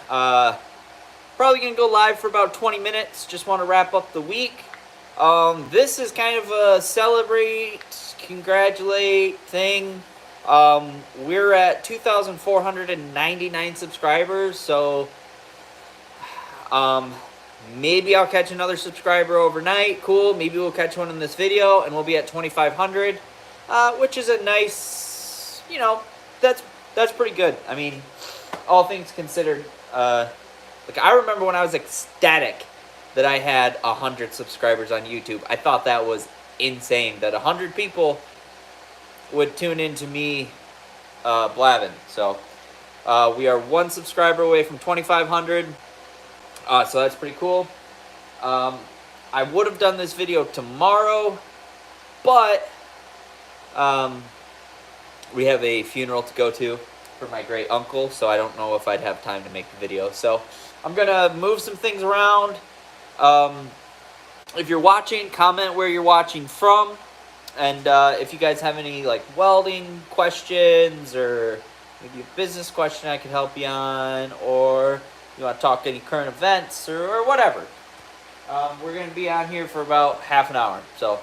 Probably gonna go live for about 20 minutes. Just want to wrap up the week. This is kind of a celebrate, congratulate thing. We're at 2,499 subscribers, so maybe I'll catch another subscriber overnight. Cool. Maybe we'll catch one in this video, and we'll be at 2,500, which is a nice, that's pretty good. I mean, all things considered. Like, I remember when I was ecstatic that I had 100 subscribers on YouTube. I thought that was insane, that 100 people would tune into me blabbing. So we are one subscriber away from 2,500. So that's pretty cool. I would have done this video tomorrow, but we have a funeral to go to for my great uncle, so I don't know if I'd have time to make the video. So I'm gonna move some things around. If you're watching, comment where you're watching from, and if you guys have any like welding questions or maybe a business question I could help you on, or you want to talk any current events or whatever, we're gonna be on here for about half an hour. So.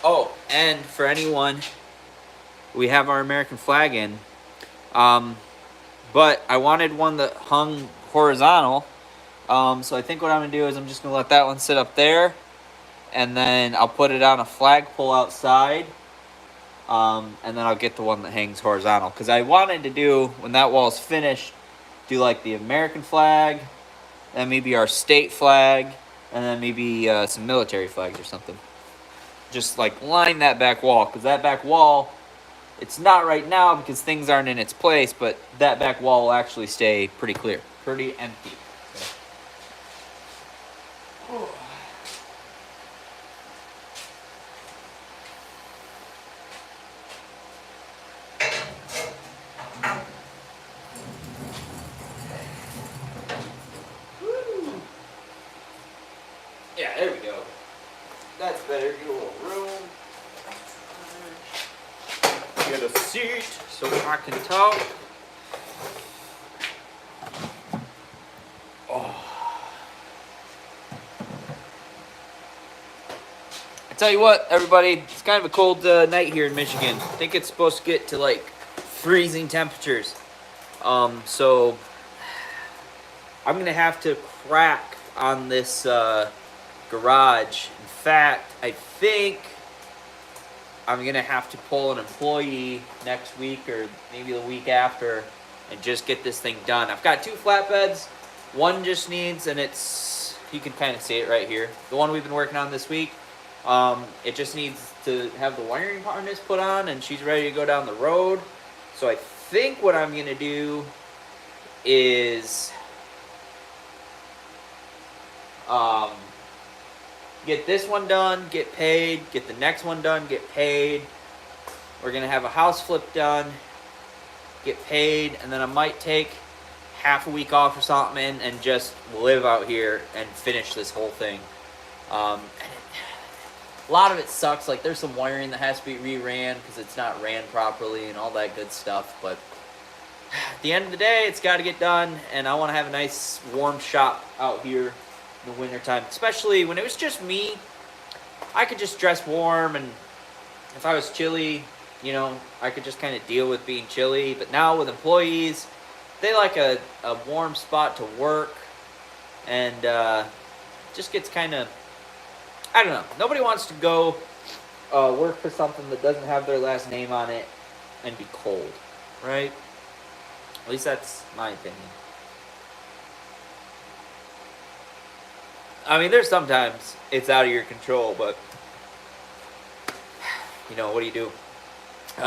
Oh, and for anyone, we have our American flag in, but I wanted one that hung horizontal, so I think what I'm going to do is I'm just going to let that one sit up there, and then I'll put it on a flagpole outside, and then I'll get the one that hangs horizontal, because I wanted to do, when that wall's finished, do like the American flag, then maybe our state flag, and then maybe some military flags or something. Just like line that back wall, because that back wall, it's not right now because things aren't in its place, but that back wall will actually stay pretty clear, pretty empty. So. Yeah, there we go. That's better. Get a little room. Get a seat so I can talk. Oh. I tell you what, everybody, it's kind of a cold night here in Michigan. I think it's supposed to get to like freezing temperatures. So I'm gonna have to crack on this garage. In fact, I think I'm going to have to pull an employee next week or maybe the week after and just get this thing done. I've got two flatbeds. One just needs, and it's, you can kind of see it right here, the one we've been working on this week. It just needs to have the wiring harness put on, and she's ready to go down the road. So I think what I'm going to do is get this one done, get paid, get the next one done, get paid. We're going to have a house flip done, get paid, and then I might take half a week off or something and just live out here and finish this whole thing. A lot of it sucks. Like, there's some wiring that has to be re-ran because it's not ran properly and all that good stuff. But at the end of the day, it's got to get done, and I want to have a nice warm shop out here in the wintertime, especially when it was just me. I could just dress warm, and if I was chilly, I could just kind of deal with being chilly. But now with employees, they like a warm spot to work, and just gets kind of, I don't know. Nobody wants to go work for something that doesn't have their last name on it and be cold, right? At least that's my opinion. I mean, there's sometimes it's out of your control, but, what do you do?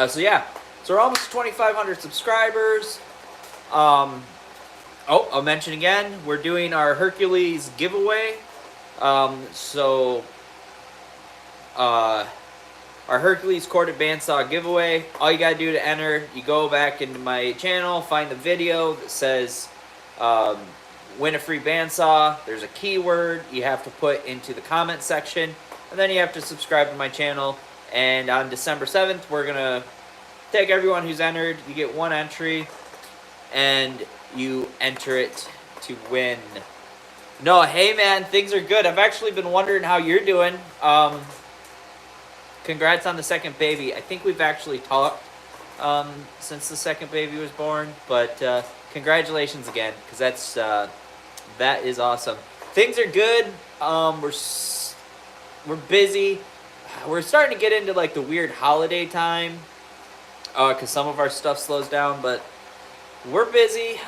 So we're almost 2,500 subscribers. I'll mention again, we're doing our Hercules giveaway. Our Hercules corded bandsaw giveaway. All you gotta do to enter, you go back into my channel, find the video that says win a free bandsaw. There's a keyword you have to put into the comment section, and then you have to subscribe to my channel. And on December 7th, we're going to take everyone who's entered. You get one entry, and you enter it to win. No, hey man, things are good. I've actually been wondering how you're doing. Congrats on the second baby. I think we've actually talked since the second baby was born, but congratulations again, because that is awesome. Things are good. We're busy. We're starting to get into like the weird holiday time, because some of our stuff slows down, but we're busy.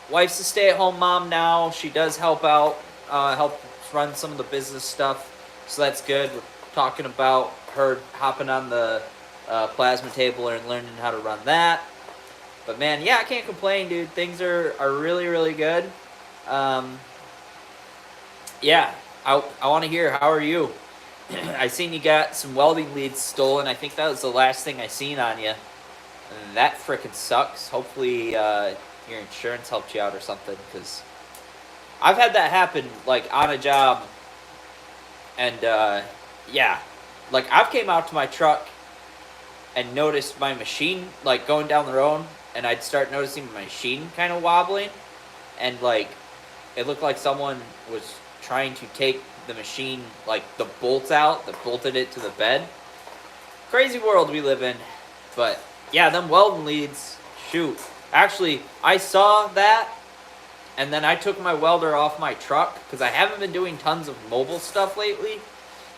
Wife's a stay-at-home mom now. She does help out, help run some of the business stuff, so that's good. We're talking about her hopping on the plasma table and learning how to run that. But man, yeah, I can't complain, dude. Things are really, really good. Yeah, I want to hear, how are you? I seen you got some welding leads stolen. I think that was the last thing I seen on you. And that frickin' sucks. Hopefully your insurance helped you out or something, because I've had that happen, like, on a job. And, yeah. Like, I've came out to my truck and noticed my machine, like, going down the road, and I'd start noticing my machine kind of wobbling. And, like, it looked like someone was trying to take the machine, like, the bolts out that bolted it to the bed. Crazy world we live in. But, yeah, them welding leads, shoot. Actually, I saw that, and then I took my welder off my truck, because I haven't been doing tons of mobile stuff lately.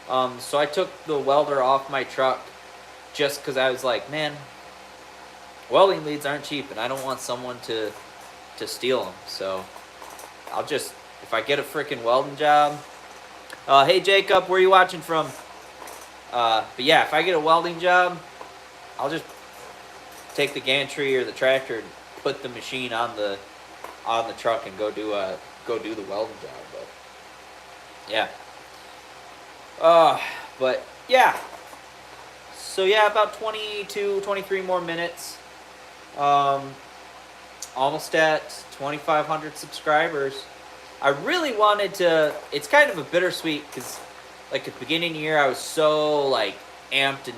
So I took the welder off my truck just because I was like, man, welding leads aren't cheap, and I don't want someone to steal them. So I'll just, if I get a freaking welding job, hey Jacob, where are you watching from? But yeah, if I get a welding job, I'll just take the gantry or the tractor and put the machine on the truck and go do the welding job. But yeah. But yeah. So yeah, about 22, 23 more minutes. Almost at 2,500 subscribers. I really wanted to, it's kind of a bittersweet, because like at the beginning of the year I was so like amped and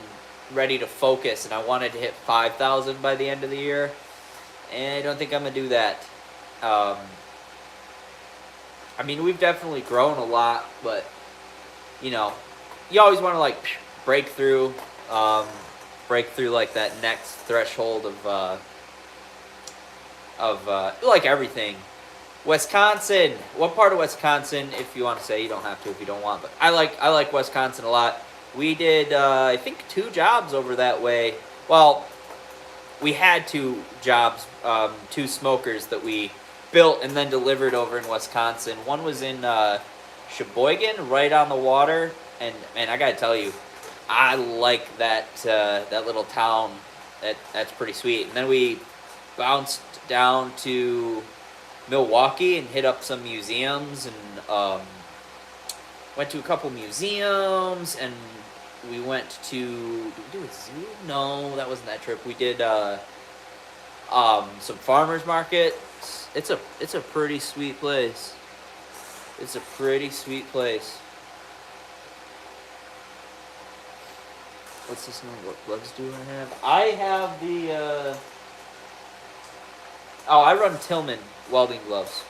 ready to focus, and I wanted to hit 5,000 by the end of the year, and I don't think I'm gonna do that. I mean, we've definitely grown a lot, but you know, you always want to like break through like that next threshold of like everything. Wisconsin. What part of Wisconsin? If you want to say, you don't have to if you don't want. But I like Wisconsin a lot. We did I think 2 jobs over that way. Well, we had 2 jobs, 2 smokers that we built and then delivered over in Wisconsin. One was in Sheboygan, right on the water, and man, I gotta tell you, I like that that little town. That's pretty sweet. And then we bounced down to Milwaukee and hit up some museums, and went to a couple museums, and we went to, did we do a zoo? No, that wasn't that trip. We did some farmers markets. It's a pretty sweet place. It's a pretty sweet place. What's this one? What gloves do I have? I have the I run Tillman welding gloves.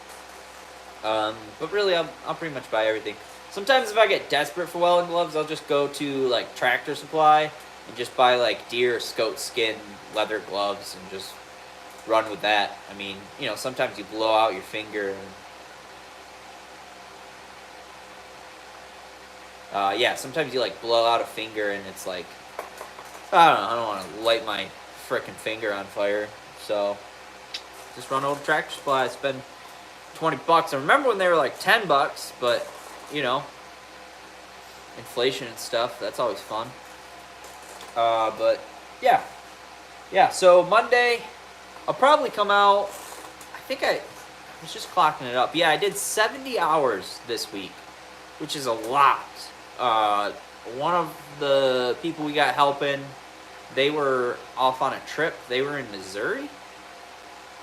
But really, I'll pretty much buy everything. Sometimes if I get desperate for welding gloves, I'll just go to like Tractor Supply and just buy like deer or goat skin leather gloves and just run with that. I mean, you know, sometimes you blow out your finger. And, yeah, sometimes you like blow out a finger and it's like, I don't know, I don't want to light my frickin' finger on fire. So just run over to Tractor Supply, spend $20. I remember when they were like $10, but you know, inflation and stuff, that's always fun. But yeah, so Monday I'll probably come out, I think I was just clocking it up. Yeah, I did 70 hours this week, which is a lot. One of the people we got helping, they were off on a trip. They were in Missouri.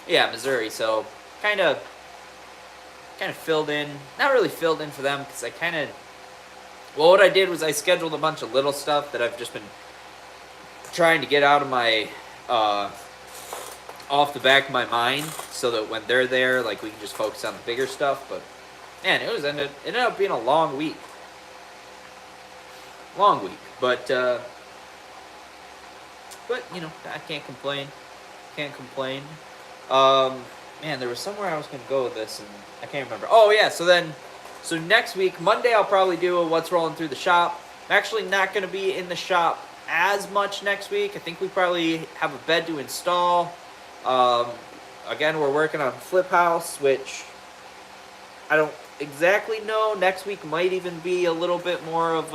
Yeah, Missouri. So kind of filled in. Not really filled in for them, because I kind of Well, what I did was I scheduled a bunch of little stuff that I've just been trying to get out of my off the back of my mind, so that when they're there, like, we can just focus on the bigger stuff. But man, it ended up being a long week. But you know, I can't complain. Man, there was somewhere I was gonna go with this, and I can't remember. Oh yeah, so next week, Monday, I'll probably do a what's rolling through the shop. I'm actually not gonna be in the shop as much next week. I think we probably have a bed to install. Again, we're working on Flip House, which I don't exactly know. Next week might even be a little bit more of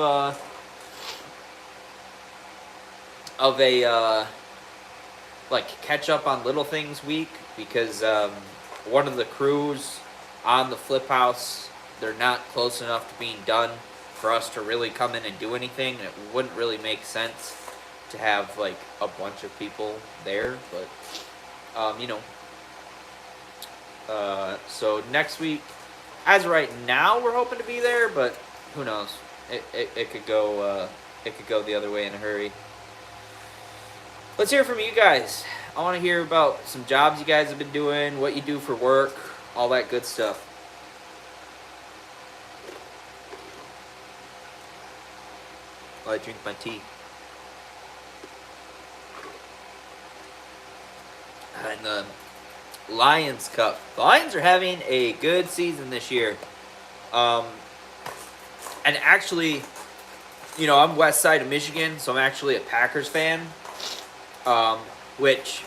a like catch up on little things week, because one of the crews on the Flip House, they're not close enough to being done for us to really come in and do anything. It wouldn't really make sense to have like a bunch of people there, but you know. So next week, as of right now, we're hoping to be there, but who knows? It could go the other way in a hurry. Let's hear from you guys. I want to hear about some jobs you guys have been doing, what you do for work, all that good stuff. While I drink my tea. And the Lions Cup. The Lions are having a good season this year. And actually, you know, I'm west side of Michigan, so I'm actually a Packers fan. Which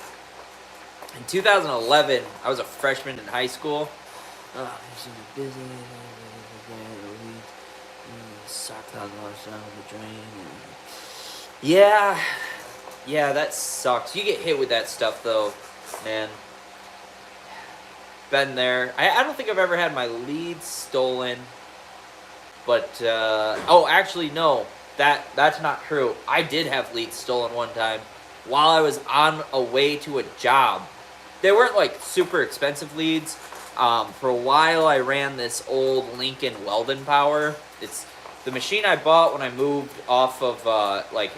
in 2011, I was a freshman in high school. Yeah, that sucks. You get hit with that stuff though, man. Been there. I don't think I've ever had my leads stolen, but oh, actually no, that's not true. I did have leads stolen one time while I was on a way to a job. They weren't like super expensive leads. For a while, I ran this old Lincoln Weldon Power. It's the machine I bought when I moved off of like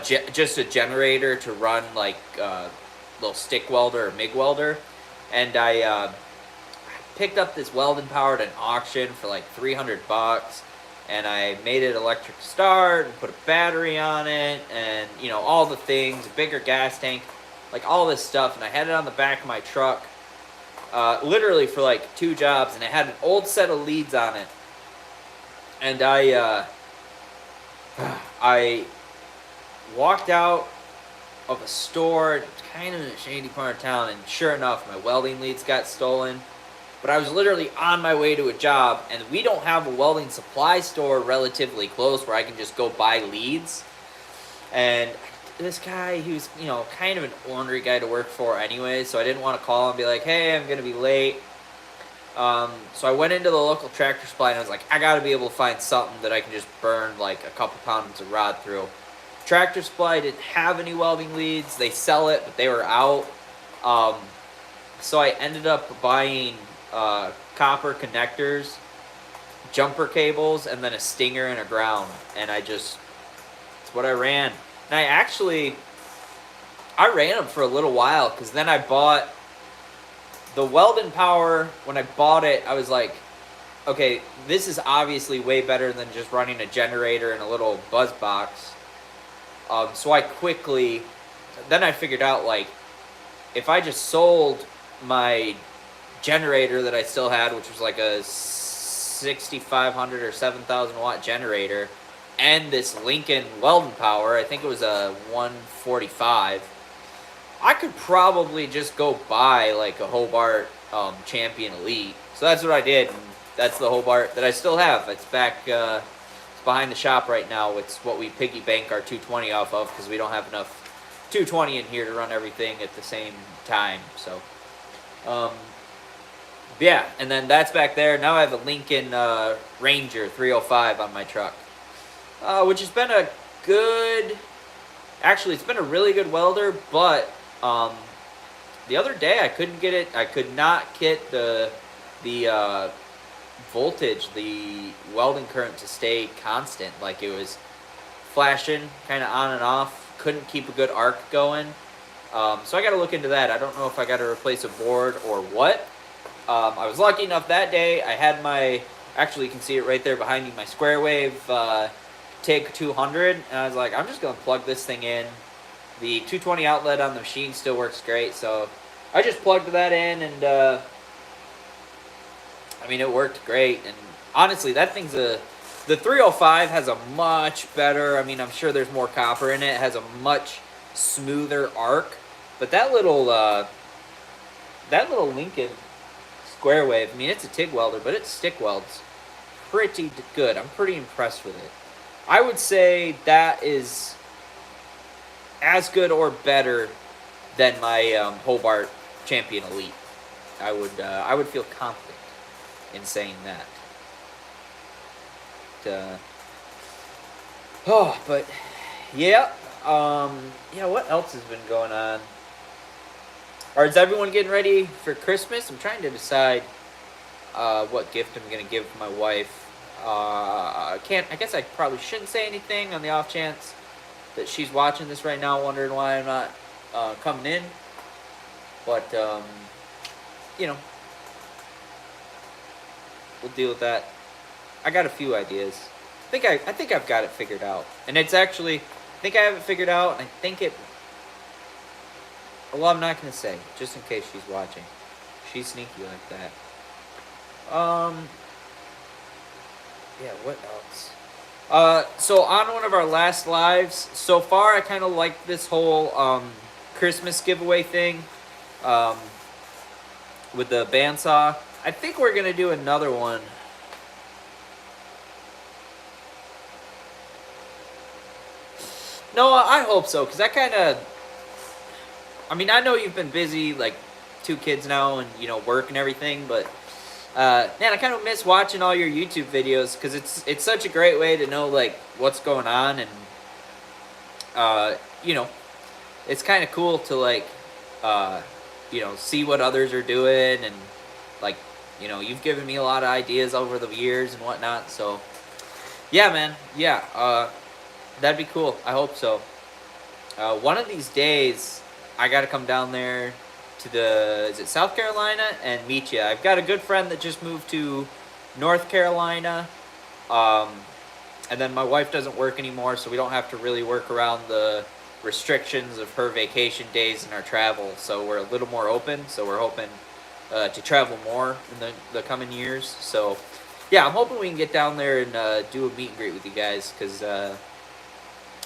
just a generator to run like little stick welder or MIG welder, and I picked up this Weldon Power at an auction for like $300. And I made it electric start and put a battery on it, and you know, all the things, a bigger gas tank, like all this stuff. And I had it on the back of my truck, literally for like 2 jobs, and it had an old set of leads on it. And I walked out of a store, kind of in a shady part of town, and sure enough, my welding leads got stolen. But I was literally on my way to a job, and we don't have a welding supply store relatively close where I can just go buy leads. And this guy, he was, you know, kind of an ornery guy to work for anyway, so I didn't want to call him and be like, hey, I'm going to be late. So I went into the local Tractor Supply, and I was like, I got to be able to find something that I can just burn like a couple pounds of rod through. Tractor Supply didn't have any welding leads. They sell it, but they were out. So I ended up buying copper connectors, jumper cables, and then a stinger and a ground. And it's what I ran. And I ran them for a little while, because then I bought the Weldon Power. When I bought it, I was like, okay, this is obviously way better than just running a generator and a little buzz box. So I then I figured out, like, if I just sold my generator that I still had, which was like a 6,500 or 7,000 watt generator, and this Lincoln Weldon Power, I think it was a 145, I could probably just go buy like a Hobart Champion Elite. So that's what I did, and that's the Hobart that I still have. It's back, it's behind the shop right now. It's what we piggy bank our 220 off of, because we don't have enough 220 in here to run everything at the same time. So yeah, and then that's back there. Now I have a Lincoln Ranger 305 on my truck, which has been it's been a really good welder, but the other day I couldn't get it. I could not get the voltage, the welding current, to stay constant. Like, it was flashing kind of on and off. Couldn't keep a good arc going. So I got to look into that. I don't know if I got to replace a board or what. I was lucky enough that day. I had my, actually you can see it right there behind me, my Square Wave TIG 200. And I was like, I'm just going to plug this thing in. The 220 outlet on the machine still works great. So I just plugged that in, and I mean, it worked great. And honestly, that thing's the 305 has a much better, I mean, I'm sure there's more copper in it. It has a much smoother arc. But that little Lincoln Square Wave, I mean, it's a TIG welder, but it stick welds pretty good. I'm pretty impressed with it. I would say that is as good or better than my Hobart Champion Elite. I would feel confident in saying that. But yeah. Yeah, what else has been going on? Or is everyone getting ready for Christmas? I'm trying to decide what gift I'm gonna give my wife. I guess I probably shouldn't say anything on the off chance that she's watching this right now, wondering why I'm not coming in. But you know, we'll deal with that. I got a few ideas. I think I've got it figured out, and it's actually, I think I have it figured out, and I think it. Well, I'm not gonna say, just in case she's watching. She's sneaky like that. Yeah, what else? So on one of our last lives, so far I kind of like this whole Christmas giveaway thing with the bandsaw. I think we're gonna do another one. No, I hope so, because I mean, I know you've been busy, like 2 kids now, and work and everything, but man, I kind of miss watching all your YouTube videos, because it's such a great way to know like what's going on, and it's kind of cool to like see what others are doing, and like you've given me a lot of ideas over the years and whatnot. So yeah, man, yeah, that'd be cool. I hope so. One of these days, I got to come down there to is it South Carolina, and meet you. I've got a good friend that just moved to North Carolina. And then my wife doesn't work anymore, so we don't have to really work around the restrictions of her vacation days and our travel. So we're a little more open. So we're hoping to travel more in the coming years. So yeah, I'm hoping we can get down there and do a meet and greet with you guys, because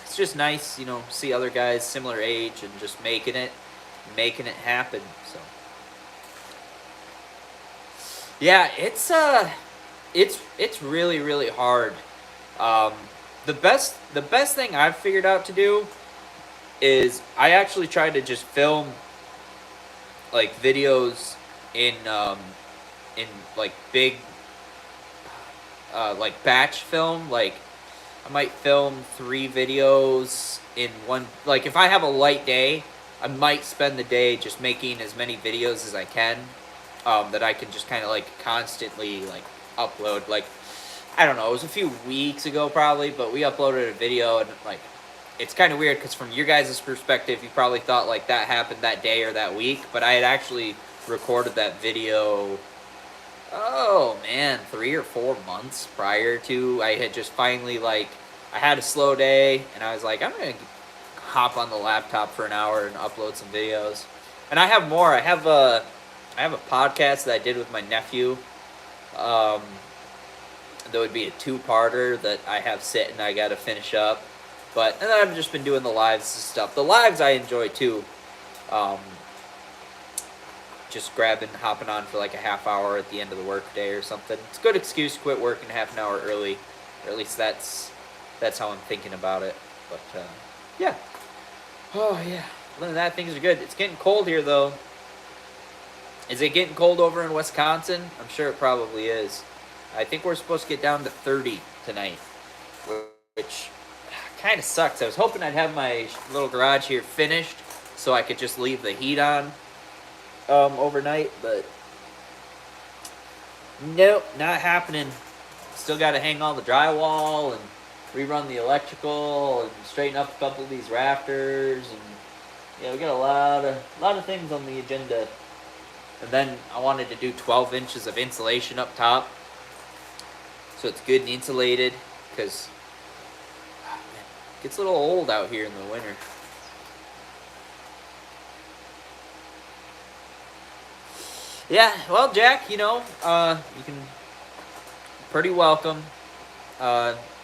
it's just nice, see other guys similar age and just making it happen. So yeah, it's really, really hard. The best thing I've figured out to do is I actually tried to just film like videos in like big like batch film. Like I might film 3 videos in one. Like if I have a light day, I might spend the day just making as many videos as I can, that I can just kind of like constantly like upload. Like I don't know, it was a few weeks ago probably, but we uploaded a video, and like it's kind of weird because from your guys' perspective, you probably thought like that happened that day or that week, but I had actually recorded that video, oh man, 3 or 4 months prior to. I had just finally, like, I had a slow day, and I was like, I'm gonna hop on the laptop for an hour and upload some videos. And I have more. I have a podcast that I did with my nephew. That would be a 2-parter that I have sitting. I got to finish up. And then I've just been doing the lives and stuff. The lives I enjoy too. Just hopping on for like a half hour at the end of the work day or something. It's a good excuse to quit working half an hour early. Or at least that's how I'm thinking about it. But yeah. Oh yeah. Other than that, things are good. It's getting cold here though. Is it getting cold over in Wisconsin? I'm sure it probably is. I think we're supposed to get down to 30 tonight, which kind of sucks. I was hoping I'd have my little garage here finished so I could just leave the heat on overnight, but Nope, not happening. Still got to hang all the drywall and rerun the electrical and straighten up a couple of these rafters, and yeah, we got a lot of things on the agenda. And then I wanted to do 12 inches of insulation up top, so it's good and insulated, because it gets a little old out here in the winter. Yeah, well, Jack, you can pretty welcome.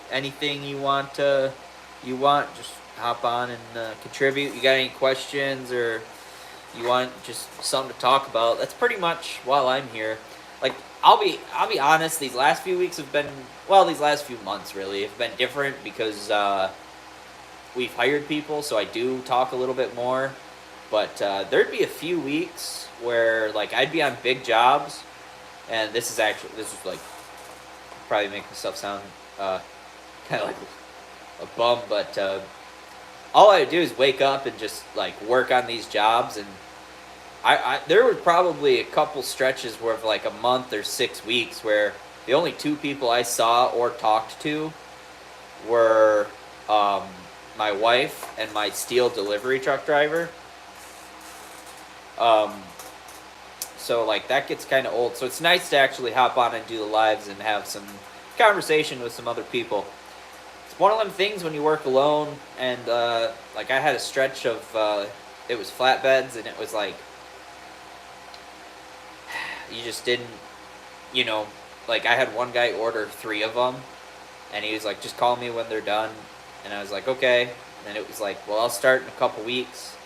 Anything you want, just hop on and contribute. You got any questions, or you want just something to talk about? That's pretty much while I'm here. Like, I'll be honest. These last few weeks have been, well, these last few months really have been different because we've hired people, so I do talk a little bit more. But there'd be a few weeks where like I'd be on big jobs, and this is like probably make myself sound kind of like a bum, but all I would do is wake up and just like work on these jobs, and I there were probably a couple stretches where of like a month or 6 weeks where the only two people I saw or talked to were my wife and my steel delivery truck driver. So like that gets kind of old. So it's nice to actually hop on and do the lives and have some conversation with some other people. It's one of them things when you work alone, and like I had a stretch of it was flatbeds, and it was like you just didn't, like I had one guy order 3 of them, and he was like, just call me when they're done, and I was like, okay. And it was like, well, I'll start in a couple weeks.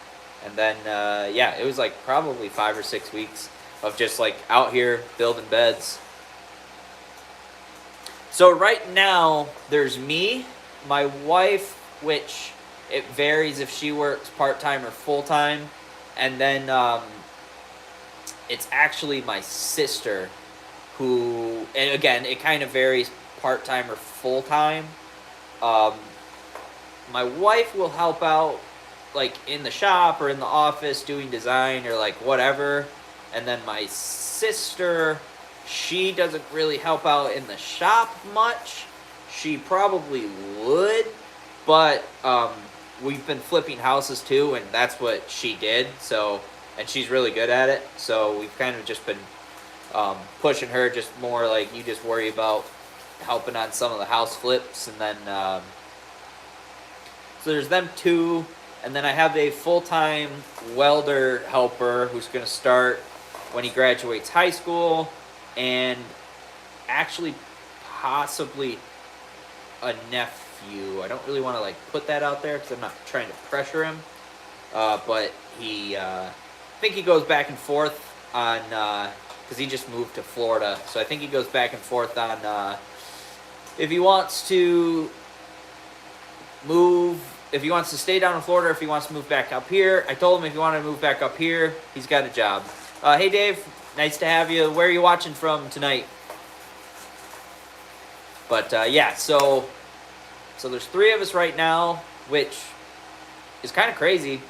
And then, it was like probably 5 or 6 weeks of just like out here building beds. So right now, there's me, my wife, which it varies if she works part-time or full-time. And then it's actually my sister who, and again, it kind of varies part-time or full-time. My wife will help out like in the shop or in the office doing design or like whatever, and then my sister, she doesn't really help out in the shop much. She probably would, but we've been flipping houses too, and that's what she did, so, and she's really good at it, so we've kind of just been pushing her, just more like you just worry about helping on some of the house flips. And then so there's them two. And then I have a full-time welder helper who's going to start when he graduates high school, and actually possibly a nephew. I don't really want to like put that out there because I'm not trying to pressure him. But he, I think he goes back and forth on, because he just moved to Florida. So I think he goes back and forth on if he wants to move, if he wants to stay down in Florida, or if he wants to move back up here. I told him if he wanted to move back up here, he's got a job. Hey, Dave. Nice to have you. Where are you watching from tonight? But, so there's 3 of us right now, which is kind of crazy.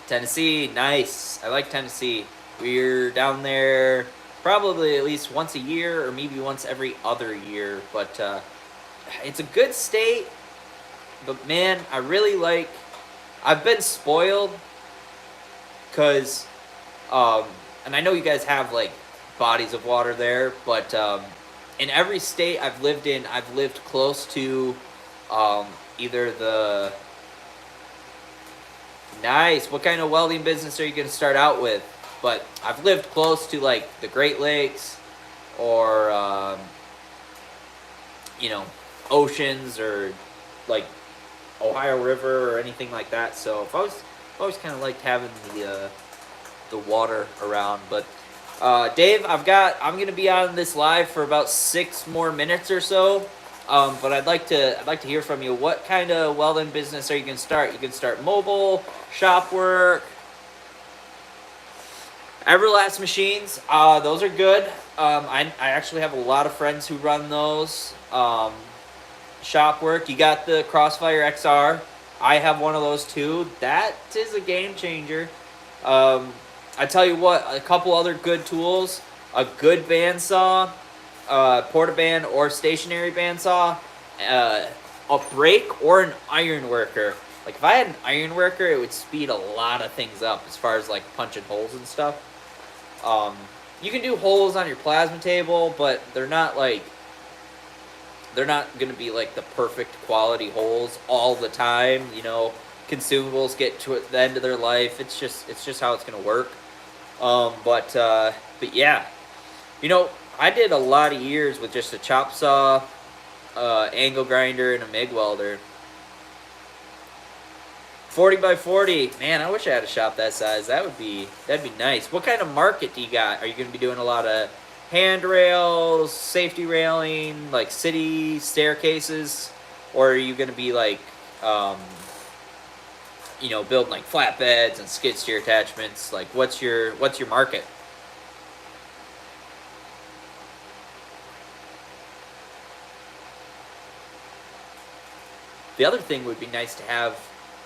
Tennessee, nice. I like Tennessee. We're down there probably at least once a year, or maybe once every other year. But it's a good state. But man, I really like, I've been spoiled because, and I know you guys have like bodies of water there, but in every state I've lived in, I've lived close to either the, nice, what kind of welding business are you going to start out with? But I've lived close to like the Great Lakes, or, oceans, or like Ohio River or anything like that. So I've always kind of liked having the water around. But Dave, I'm gonna be on this live for about 6 more minutes or so. But I'd like to hear from you. What kind of welding business are you gonna start? You can start mobile, shop work, Everlast machines. Those are good. I actually have a lot of friends who run those. Shop work, you got the Crossfire XR. I have one of those too. That is a game changer. I tell you what, a couple other good tools. a good bandsaw, portaband or stationary bandsaw, a brake, or an iron worker. Like if I had an iron worker, it would speed a lot of things up as far as like punching holes and stuff. You can do holes on your plasma table, but they're not going to be like the perfect quality holes all the time. You know, consumables get to the end of their life. It's just how it's going to work. But yeah, you know, I did a lot of years with just a chop saw, angle grinder, and a MIG welder. 40 by 40, man, I wish I had a shop that size. That'd be nice. What kind of market do you got? Are you going to be doing a lot of handrails, safety railing, like city staircases, or are you going to be like, you know, building like flatbeds and skid steer attachments? Like, what's your market? The other thing would be nice to have.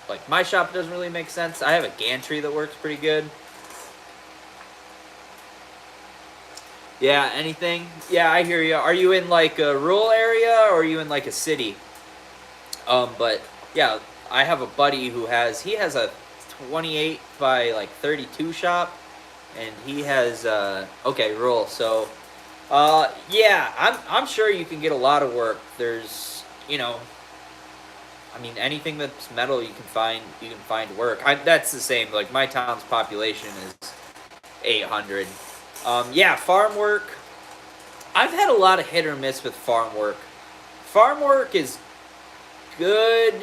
Like, my shop doesn't really make sense. I have a gantry that works pretty good. Yeah, anything? Yeah, I hear you. Are you in, like, a rural area, or are you in, like, a city? But, yeah, I have a buddy who has a 28 by, like, 32 shop, and he has, okay, rural. So, yeah, I'm sure you can get a lot of work. There's, you know, I mean, anything that's metal, you can find work. That's the same. Like, my town's population is 800. Yeah, farm work. I've had a lot of hit or miss with farm work. Farm work is good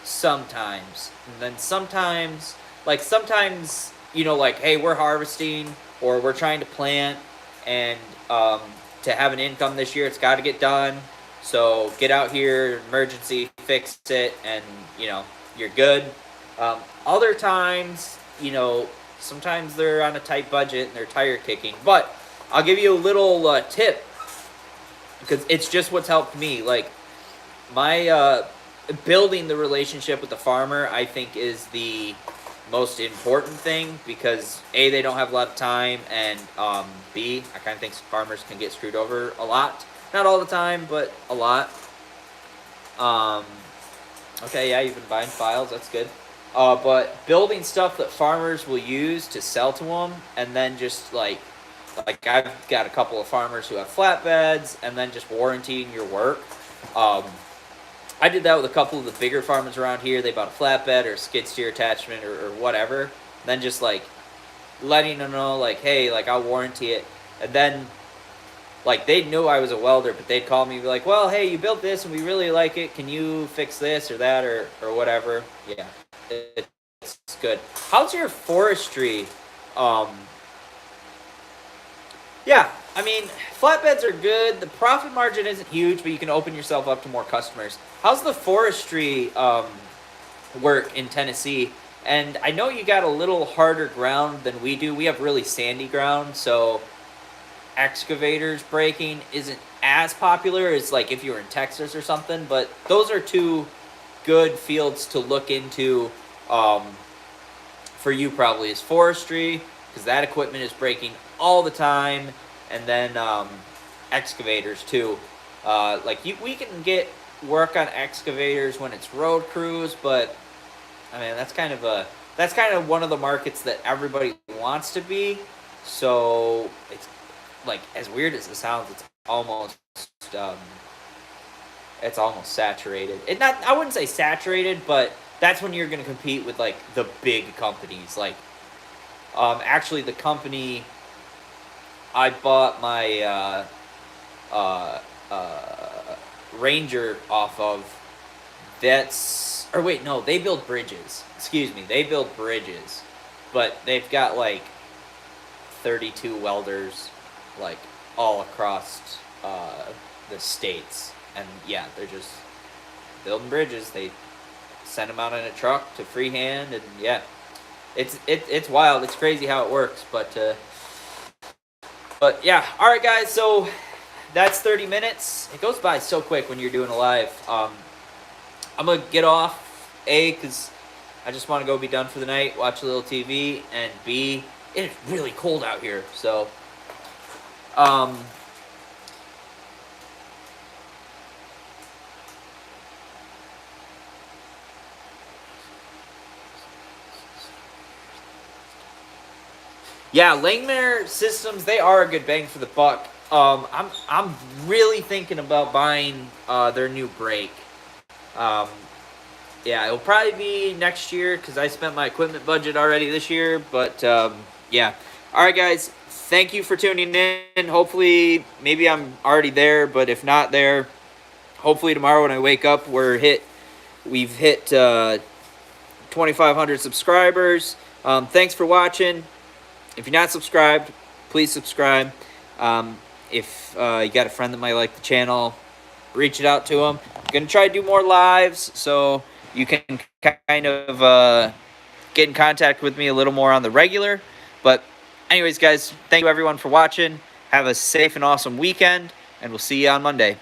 sometimes, and then sometimes, you know, like, hey, we're harvesting or we're trying to plant, and to have an income this year, it's got to get done. So get out here, emergency, fix it, and, you know, you're good. Other times, you know, sometimes they're on a tight budget and they're tire kicking. But I'll give you a little tip, because it's just what's helped me. Like, my building the relationship with the farmer, I think, is the most important thing, because A, they don't have a lot of time, and B, I kind of think farmers can get screwed over a lot. Not all the time, but a lot. Okay, yeah, you've been buying files. That's good. But building stuff that farmers will use to sell to them, and then just like I've got a couple of farmers who have flatbeds, and then just warrantying your work. I did that with a couple of the bigger farmers around here. They bought a flatbed or a skid steer attachment or whatever. Then just like letting them know, like, hey, like, I'll warranty it, and then. Like, they knew I was a welder, but they'd call me and be like, well, hey, you built this and we really like it. Can you fix this or that or whatever? Yeah, it's good. How's your forestry? Yeah, I mean, flatbeds are good. The profit margin isn't huge, but you can open yourself up to more customers. How's the forestry work in Tennessee? And I know you got a little harder ground than we do. We have really sandy ground, so excavators breaking isn't as popular as like if you were in Texas or something, but those are two good fields to look into for you, probably, is forestry, because that equipment is breaking all the time, and then excavators too. We can get work on excavators when it's road crews, but I mean, that's kind of one of the markets that everybody wants to be. So it's like, as weird as it sounds, it's almost saturated. I wouldn't say saturated, but that's when you're going to compete with like the big companies. Like, actually, the company I bought my Ranger off of, they build bridges. Excuse me, they build bridges, but they've got like 32 welders, like, all across the states, and yeah, they're just building bridges. They send them out in a truck to freehand, and yeah, it's wild. It's crazy how it works, but yeah. All right, guys. So that's 30 minutes. It goes by so quick when you're doing a live. I'm gonna get off, A, because I just want to go be done for the night, watch a little TV, and B, it's really cold out here, so Yeah, Langmuir systems, they are a good bang for the buck. I'm really thinking about buying their new brake. Yeah, it'll probably be next year because I spent my equipment budget already this year. But yeah, all right, guys. Thank you for tuning in. Hopefully, maybe I'm already there, but if not there, hopefully tomorrow when I wake up, we've hit 2,500 subscribers. Thanks for watching. If you're not subscribed, please subscribe. If you got a friend that might like the channel, reach it out to them. I'm going to try to do more lives so you can kind of get in contact with me a little more on the regular. But anyways, guys, thank you everyone for watching. Have a safe and awesome weekend, and we'll see you on Monday.